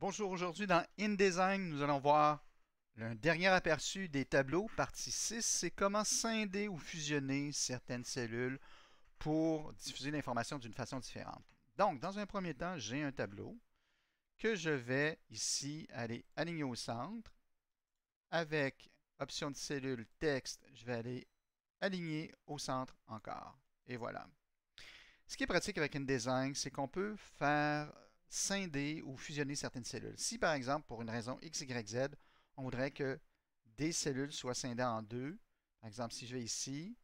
Bonjour, aujourd'hui dans InDesign, nous allons voir un dernier aperçu des tableaux, partie 6, c'est comment scinder ou fusionner certaines cellules pour diffuser l'information d'une façon différente. Donc, dans un premier temps, j'ai un tableau que je vais ici aller aligner au centre. Avec option de cellule texte, je vais aller aligner au centre encore. Et voilà. Ce qui est pratique avec InDesign, c'est qu'on peut faire scinder ou fusionner certaines cellules. Si par exemple, pour une raison X, Y, Z, on voudrait que des cellules soient scindées en deux, par exemple, si je vais ici,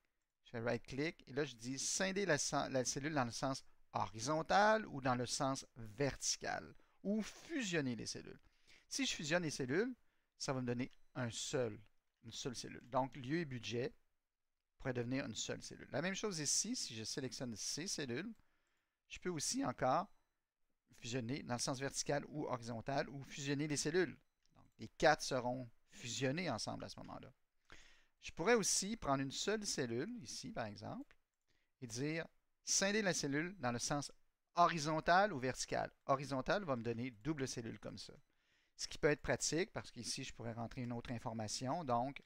je fais right-click, et là je dis scinder la cellule dans le sens horizontal ou dans le sens vertical, ou fusionner les cellules. Si je fusionne les cellules, ça va me donner une seule cellule. Donc, lieu et budget pourrait devenir une seule cellule. La même chose ici, si je sélectionne ces cellules, je peux aussi encore fusionner dans le sens vertical ou horizontal ou fusionner les cellules. Donc, les quatre seront fusionnés ensemble à ce moment-là. Je pourrais aussi prendre une seule cellule, ici par exemple, et dire scinder la cellule dans le sens horizontal ou vertical. Horizontal va me donner double cellule comme ça. Ce qui peut être pratique parce qu'ici, je pourrais rentrer une autre information. Donc,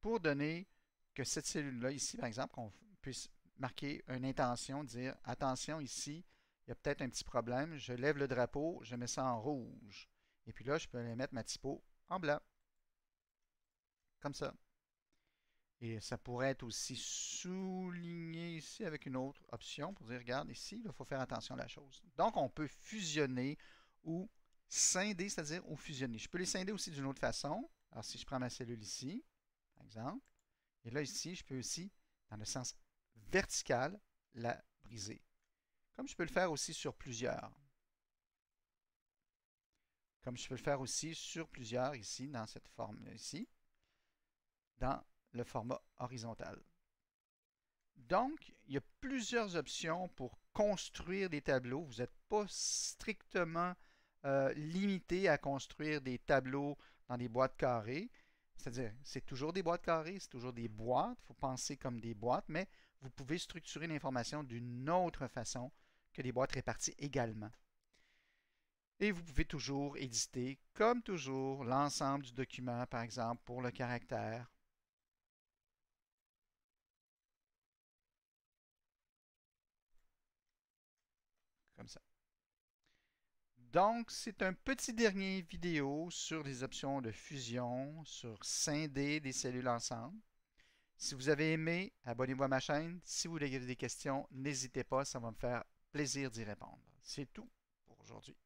pour donner que cette cellule-là, ici, par exemple, qu'on puisse marquer une intention, dire attention, ici, il y a peut-être un petit problème, je lève le drapeau, je mets ça en rouge. Et puis là, je peux aller mettre ma typo en blanc, comme ça. Et ça pourrait être aussi souligné ici avec une autre option pour dire, regarde, ici, il faut faire attention à la chose. Donc, on peut fusionner ou scinder, c'est-à-dire ou fusionner. Je peux les scinder aussi d'une autre façon. Alors, si je prends ma cellule ici, par exemple, et là, ici, je peux aussi, dans le sens vertical, la briser. Comme je peux le faire aussi sur plusieurs. Comme je peux le faire aussi sur plusieurs ici, dans cette forme ici, dans le format horizontal. Donc, il y a plusieurs options pour construire des tableaux. Vous n'êtes pas strictement limité à construire des tableaux dans des boîtes carrées. C'est-à-dire, c'est toujours des boîtes carrées, c'est toujours des boîtes. Il faut penser comme des boîtes, mais vous pouvez structurer l'information d'une autre façon que des boîtes réparties également. Et vous pouvez toujours éditer, comme toujours, l'ensemble du document, par exemple, pour le caractère, comme ça. Donc, c'est un petit dernier vidéo sur les options de fusion, sur scinder des cellules ensemble. Si vous avez aimé, abonnez-vous à ma chaîne. Si vous avez des questions, n'hésitez pas, ça va me faire plaisir d'y répondre. C'est tout pour aujourd'hui.